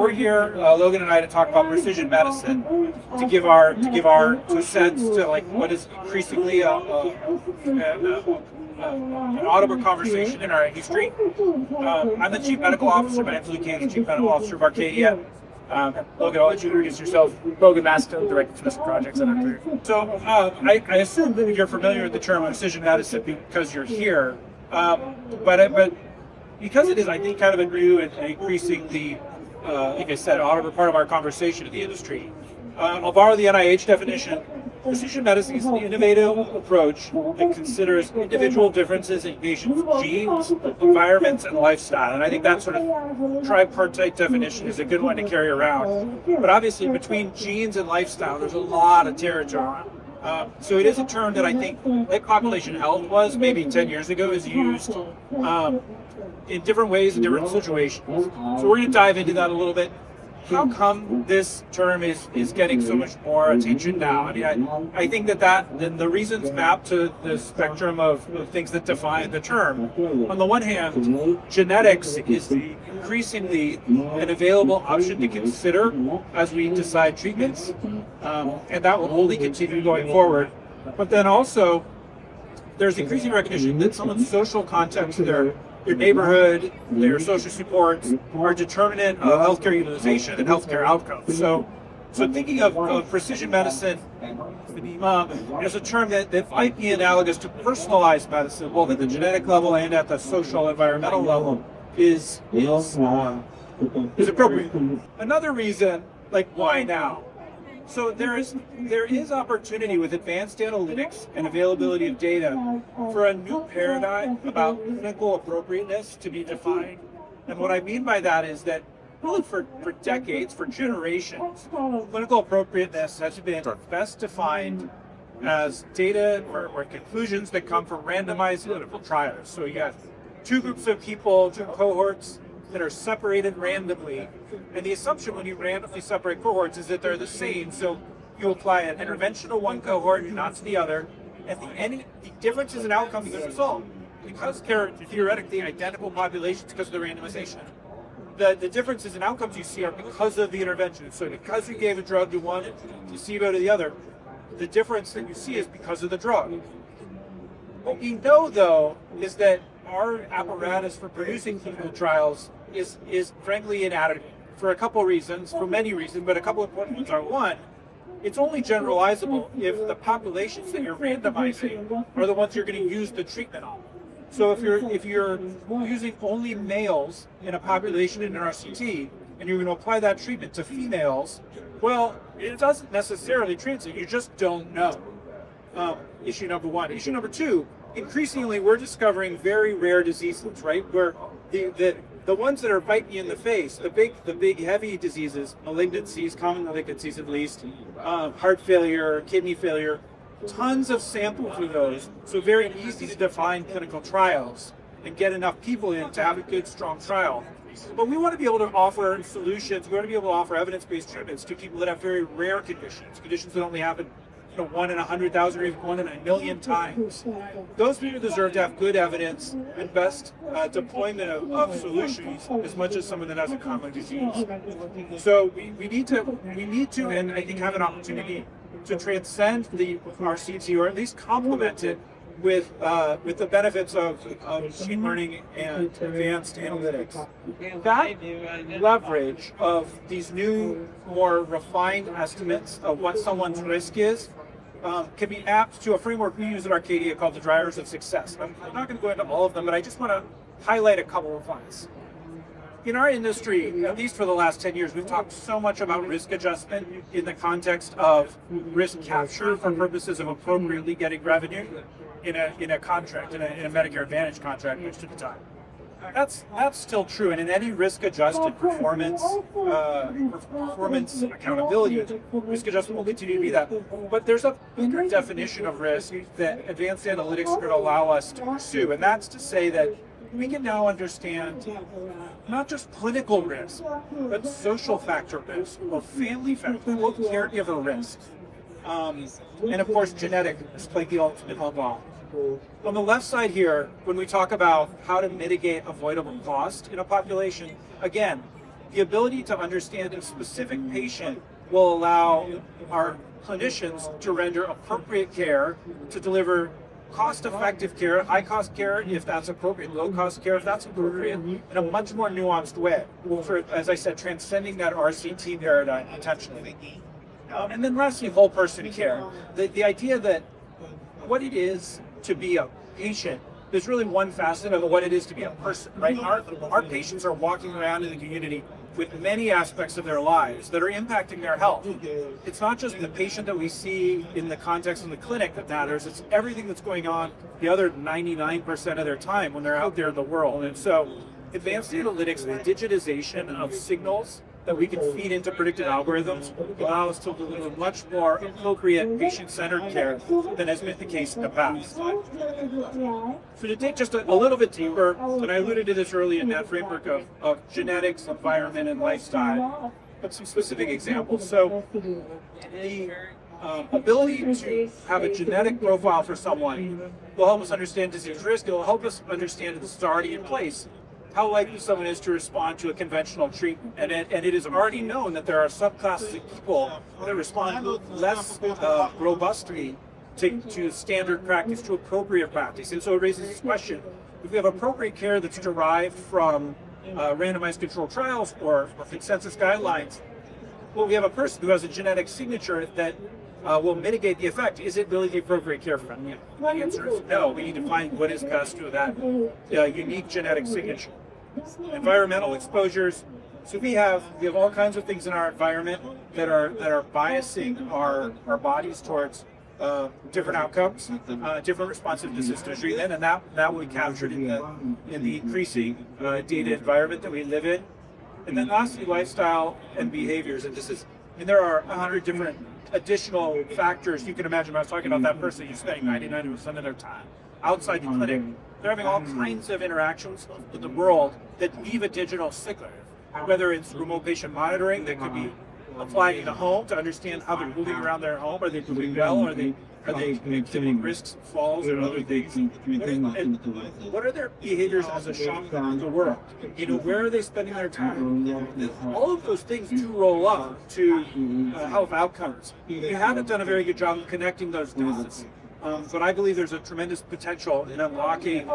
we're here, Logan and I, to talk about precision medicine, to give our 2 cents to like what is increasingly an audible conversation in our industry. I'm the Chief Medical Officer. My name's Luke, Chief Medical Officer of Arcadia. Logan, I'll let you introduce yourself. Logan Masta, Director of Special Projects at Arcadia. So I assume that you're familiar with the term precision medicine because you're here, but because it is, I think, kind of a new and increasingly, like I said, audible part of our conversation in the industry. I'll borrow the NIH definition. Precision medicine is an innovative approach that considers individual differences in patients' genes, environments, and lifestyle. And I think that sort of tripartite definition is a good one to carry around. But obviously, between genes and lifestyle, there's a lot of territory. So it is a term that I think, like population health was maybe 10 years ago, is used in different ways in different situations. So we're going to dive into that a little bit. How come this term is getting so much more attention now? I mean, I think that the reasons map to the spectrum of things that define the term. On the one hand, genetics is increasingly an available option to consider as we decide treatments, and that will only continue going forward. But then also, there's increasing recognition that someone's social context, their neighborhood, their social supports are determinant of healthcare utilization and healthcare outcomes. So thinking of precision medicine as a term that might be analogous to personalized medicine, both at the genetic level and at the social environmental level, is appropriate. Another reason, like, why now? So there is opportunity with advanced analytics and availability of data for a new paradigm about clinical appropriateness to be defined. And what I mean by that is that really for decades, for generations, clinical appropriateness has been best defined as data or conclusions that come from randomized clinical trials. So you got 2 groups of people, 2 cohorts that are separated randomly, and the assumption when you randomly separate cohorts is that they're the same. So you apply an intervention to one cohort and not to the other, and the differences in outcomes as a result, because they're theoretically identical populations because of the randomization. The differences in outcomes you see are because of the intervention. So because you gave a drug to one, placebo to the other, the difference that you see is because of the drug. What we know, though, is that our apparatus for producing clinical trials is frankly inadequate for a couple of reasons, for many reasons, but a couple of important ones are: one, it's only generalizable if the populations that you're randomizing are the ones you're going to use the treatment on. So if you're using only males in a population in an RCT and you're going to apply that treatment to females, well, it doesn't necessarily translate. You just don't know. Issue number one. Issue number two, increasingly we're discovering very rare diseases, right? Where the ones that are biting you in the face, the big heavy diseases, malignancies, common malignancies at least, heart failure, kidney failure, tons of samples of those, so very easy to define clinical trials and get enough people in to have a good, strong trial. But we want to be able to offer solutions, we want to be able to offer evidence-based treatments to people that have very rare conditions that only happen 1 in 100,000 or even 1 in a million times. Those people deserve to have good evidence and best deployment of solutions as much as someone that has a common disease. So we need to, and I think have an opportunity to transcend the RCT, or at least complement it with the benefits of machine learning and advanced analytics. That leverage of these new, more refined estimates of what someone's risk is can be mapped to a framework we use at Arcadia called the drivers of success. I'm not going to go into all of them, but I just want to highlight a couple of ones. In our industry, at least for the last 10 years, we've talked so much about risk adjustment in the context of risk capture for purposes of appropriately getting revenue in a contract, in a Medicare Advantage contract, which took time. That's still true, and in any risk-adjusted performance accountability, risk adjustment will continue to be that. But there's a bigger definition of risk that advanced analytics are going to allow us to pursue, and that's to say that we can now understand not just clinical risk, but social factor risk, or family factor, or caregiver risk, and of course genetic risk, like the ultimate level. On the left side here, when we talk about how to mitigate avoidable cost in a population, again, the ability to understand a specific patient will allow our clinicians to render appropriate care, to deliver cost-effective care, high-cost care if that's appropriate, low-cost care if that's appropriate, in a much more nuanced way. For, as I said, transcending that RCT paradigm potentially. And then lastly, whole person care. The idea that what it is to be a patient, there's really one facet of what it is to be a person, right? Our patients are walking around in the community with many aspects of their lives that are impacting their health. It's not just the patient that we see in the context of the clinic that matters, it's everything that's going on the other 99% of their time when they're out there in the world. And so advanced analytics, the digitization of signals that we can feed into predictive algorithms allow us to deliver much more appropriate patient-centered care than has been the case in the past. So to dig just a little bit deeper, and I alluded to this earlier in that framework of genetics, environment, and lifestyle, but some specific examples. So the ability to have a genetic profile for someone will help us understand disease risk. It will help us understand if this is already in place, how likely someone is to respond to a conventional treatment. And it is already known that there are subclasses of people that respond less robustly to standard practice, to appropriate practice. And so it raises this question: if we have appropriate care that's derived from randomized controlled trials or consensus guidelines, well, we have a person who has a genetic signature that will mitigate the effect. Is it really the appropriate care for them? The answer is no. We need to find what is best to that unique genetic signature. Environmental exposures. So we have all kinds of things in our environment that are biasing our bodies towards different outcomes, different responsiveness to treatment, and that will be captured in the increasing data environment that we live in. And then lastly, lifestyle and behaviors. And there are 100 different additional factors you can imagine. When I was talking about that person who's spending 99% of their time outside the clinic, they're having all kinds of interactions with the world that leave a digital signal, whether it's remote patient monitoring that could be applied in the home to understand how they're moving around their home. Are they moving well? Are they exhibiting risks of falls or other things? And what are their behaviors as a shopper in the world? Where are they spending their time? All of those things do roll up to health outcomes. We haven't done a very good job of connecting those dots. But I believe there's a tremendous potential in unlocking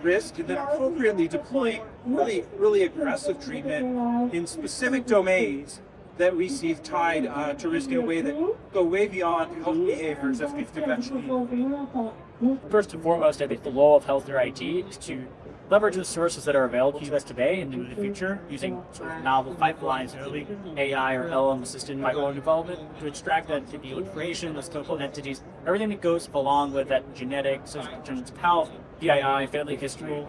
risk and then appropriately deploying really aggressive treatment in specific domains that we see tied to risk in a way that go way beyond health behaviors as we've conventionally. First and foremost, I think the role of healthcare IT is to leverage the sources that are available to us today and into the future using sort of novel pipelines, early AI or LLM assisted micro development to extract that information, those clinical entities, everything that goes along with that genetics, determinants of health, PII, family history,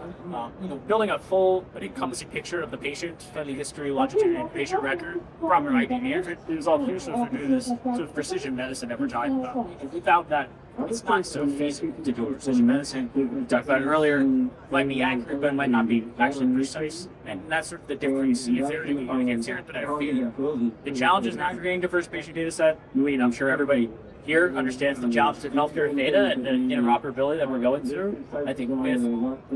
building a full but encompassing picture of the patient, family history, longitudinal patient record, proper ID management. It is all crucial to do this sort of precision medicine that we're talking about. Without that, it's not so feasible to do precision medicine. We talked about it earlier. It might be accurate, but it might not be actually precise. And that's sort of the difference. If they're going against here, the challenges in aggregating diverse patient data set. I'm sure everybody here understands the challenges of healthcare data and the interoperability that we're going through. I think with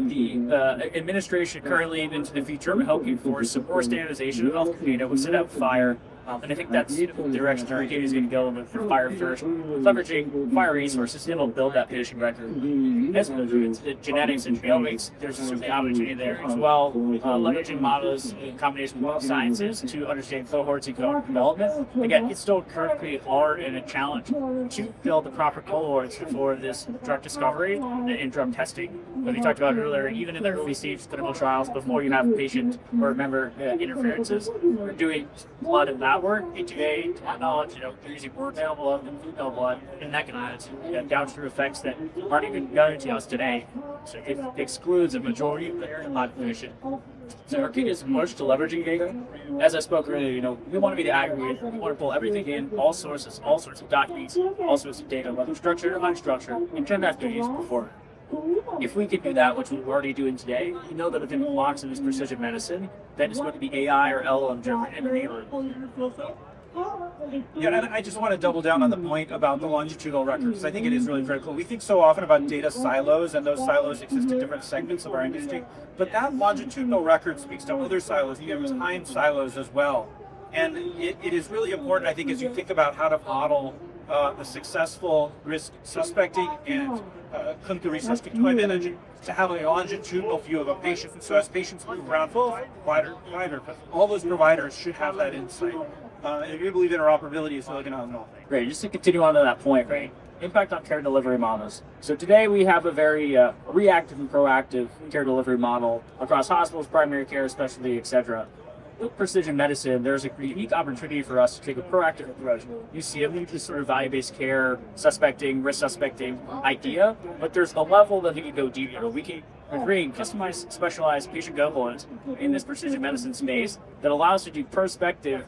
the administration currently and into the future, we're hoping for some more standardization of healthcare data. We'll set out FHIR. And I think that's the direction Arcadia is going to go with FHIR first, leveraging FHIR resources to build that patient record. As well as the genetics and genomics, there's certainly opportunity there as well. Leveraging models in combination with sciences to understand cohorts and cohort development. Again, it's still currently hard and a challenge to build the proper cohorts for this drug discovery and drug testing. As we talked about earlier, even in the early stage clinical trials, before you have patient or member interferences, we're doing a lot of that work. Today, to my knowledge, they're using more male blood than female blood, and that can have downstream effects that aren't even known to us today. So it excludes a majority of the population. So Arcadia's approach to leveraging data, as I spoke earlier, we want to be the aggregator. We want to pull everything in, all sources, all sorts of documents, all sorts of data, whether structured or unstructured, and turn that to use before. If we can do that, which we're already doing today, we know that within the blocks of this precision medicine, that is going to be AI or LLM driven entity. Yeah, and I just want to double down on the point about the longitudinal record, because I think it is really critical. We think so often about data silos, and those silos exist in different segments of our industry, but that longitudinal record speaks to other silos, even time silos as well. And it is really important, I think, as you think about how to model the successful risk suspecting and clinical research deployment, to have a longitudinal view of a patient. So as patients move around provider, all those providers should have that insight. And we believe interoperability is really going to unlock. Great. Just to continue on to that point, right? Impact on care delivery models. So today we have a very reactive and proactive care delivery model across hospitals, primary care, specialty, etc. With precision medicine, there's a unique opportunity for us to take a proactive approach. You see this sort of value-based care, suspecting, risk suspecting idea, but there's a level that we can go deeper. We can create customized, specialized patient cohorts in this precision medicine space that allows us to do prospective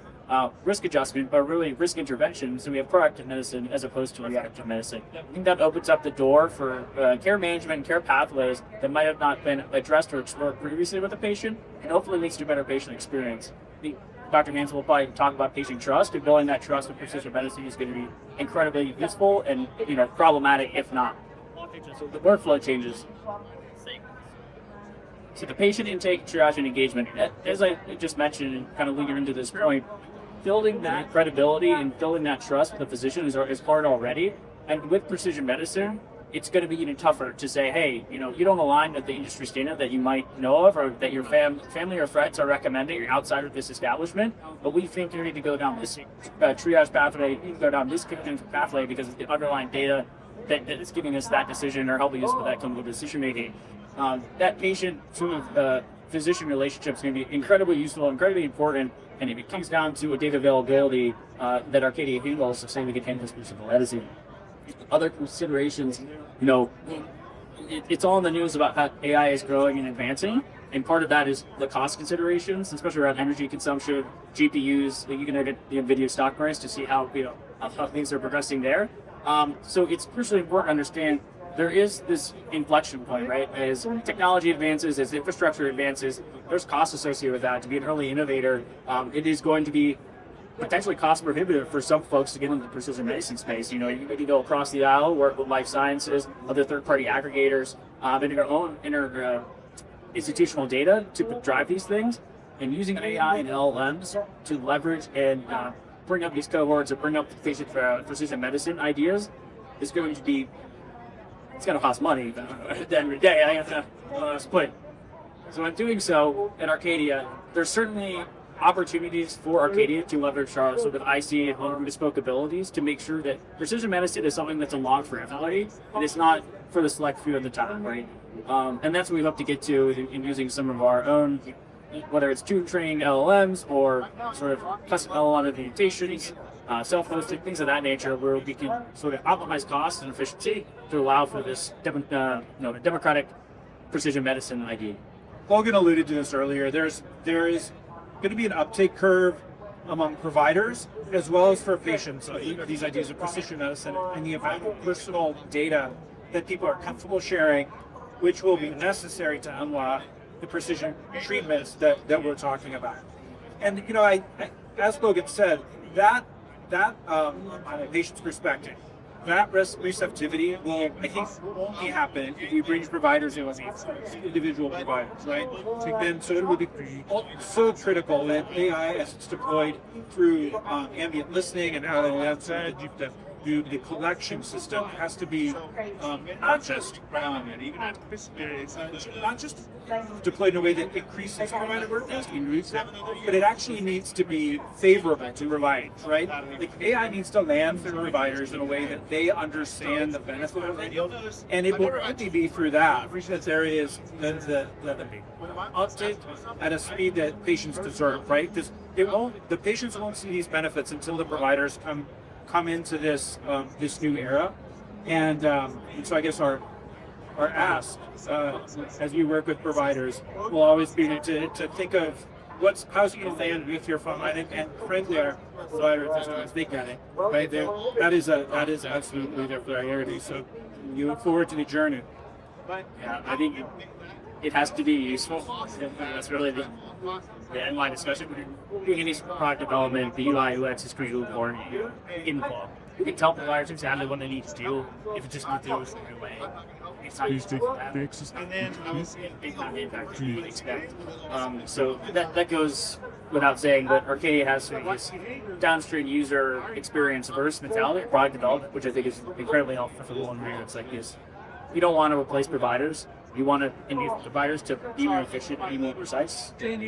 risk adjustment, but really risk intervention. So we have proactive medicine as opposed to reactive medicine. I think that opens up the door for care management and care pathways that might have not been addressed or explored previously with the patient, and hopefully leads to a better patient experience. I think Dr. Hansen will probably talk about patient trust, and building that trust with precision medicine is going to be incredibly useful and problematic if not. So the workflow changes. So the patient intake, triage, and engagement, as I just mentioned, and kind of leading into this point, building that credibility and building that trust with the physician is hard already. And with precision medicine, it's going to be even tougher to say, hey, you don't align with the industry standard that you might know of, or that your family or friends are recommending. You're outside of this establishment, but we think you need to go down this triage pathway, go down this clinical pathway because of the underlying data that is giving us that decision or helping us with that clinical decision making. That patient sort of physician relationship is going to be incredibly useful, incredibly important, and it comes down to a data availability that Arcadia handles, so saying we can handle this precision medicine. Other considerations, it's all in the news about how AI is growing and advancing, and part of that is the cost considerations, especially around energy consumption, GPUs. You can look at the NVIDIA stock price to see how things are progressing there. So it's crucially important to understand there is this inflection point, right? As technology advances, as infrastructure advances, there's costs associated with that. To be an early innovator, it is going to be potentially cost prohibitive for some folks to get into the precision medicine space. You can go across the aisle, work with life sciences, other third-party aggregators, and your own institutional data to drive these things, and using AI and LLMs to leverage and bring up these cohorts or bring up the patient precision medicine ideas is going to be, it's going to cost money, but at the end of the day, I have to split. So in doing so, at Arcadia, there's certainly opportunities for Arcadia to leverage our sort of IC and home bespoke abilities to make sure that precision medicine is something that's unlocked for everybody, and it's not for the select few at the time, right? And that's what we hope to get to in using some of our own, whether it's tune-trained LLMs or sort of custom LLM implementations, self-hosted, things of that nature, where we can sort of optimize cost and efficiency to allow for this democratic precision medicine idea. Logan alluded to this earlier. There is going to be an uptake curve among providers as well as for patients. These ideas of precision medicine and the amount of personal data that people are comfortable sharing, which will be necessary to unlock the precision treatments that we're talking about. And as Logan said, that patient's perspective, that risk receptivity will, I think, only happen if we bring providers in, individual providers, right? So it will be so critical that AI, as it's deployed through ambient listening and LLMs, the collection system has to be not just deployed in a way that increases provider workflows, but it actually needs to be favorable to providers, right? Like AI needs to land for providers in a way that they understand the benefit of it, and it will only be through that there is the uptake at a speed that patients deserve, right? Because the patients won't see these benefits until the providers come into this new era, and so I guess our ask as we work with providers will always be to think of how's you land with your frontline, and frankly our provider customers think at it, right? That is absolutely their priority. So you look forward to the journey. Yeah, I think it has to be useful. That's really the inline discussion. When you're doing any product development, the UI UX is critically important info. You can tell providers exactly what they need to do if it just goes through a certain way. It's not used to and then it's not the impact you would expect. So that goes without saying, but Arcadia has sort of this downstream user experience first mentality, product development, which I think is incredibly helpful for the one where it's like this. You don't want to replace providers. You want to enable providers to be more efficient, be more precise. In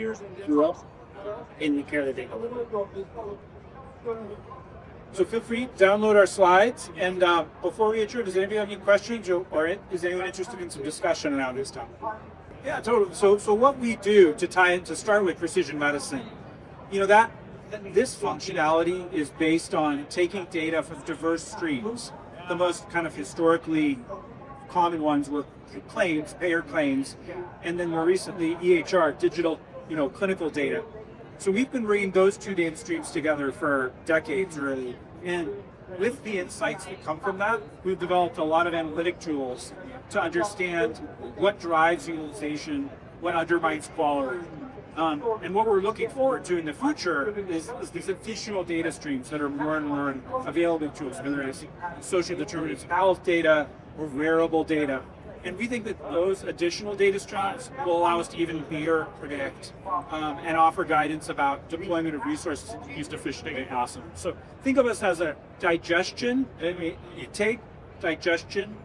the care that they deliver. So feel free to download our slides. And before we adjourn, does anybody have any questions, or is anyone interested in some discussion around this topic? Yeah, totally. So what we do to start with precision medicine, that this functionality is based on taking data from diverse streams. The most kind of historically common ones were claims, payer claims, and then more recently EHR, digital, clinical data. So we've been bringing those two data streams together for decades, really. And with the insights that come from that, we've developed a lot of analytic tools to understand what drives utilization, what undermines quality. And what we're looking forward to in the future is these additional data streams that are more and more available to us, whether it's social determinants of health data or wearable data. And we think that those additional data streams will allow us to even better predict and offer guidance about deployment of resources used efficiently and awesome. So think of us as a digestion, digestion,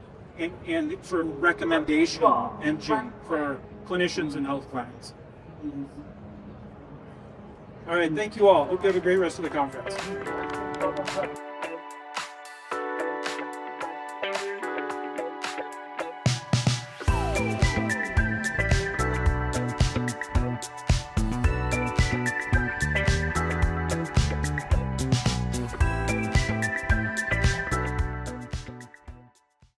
and sort of recommendation engine for clinicians and health plans. All right, thank you all. Hope you have a great rest of the conference.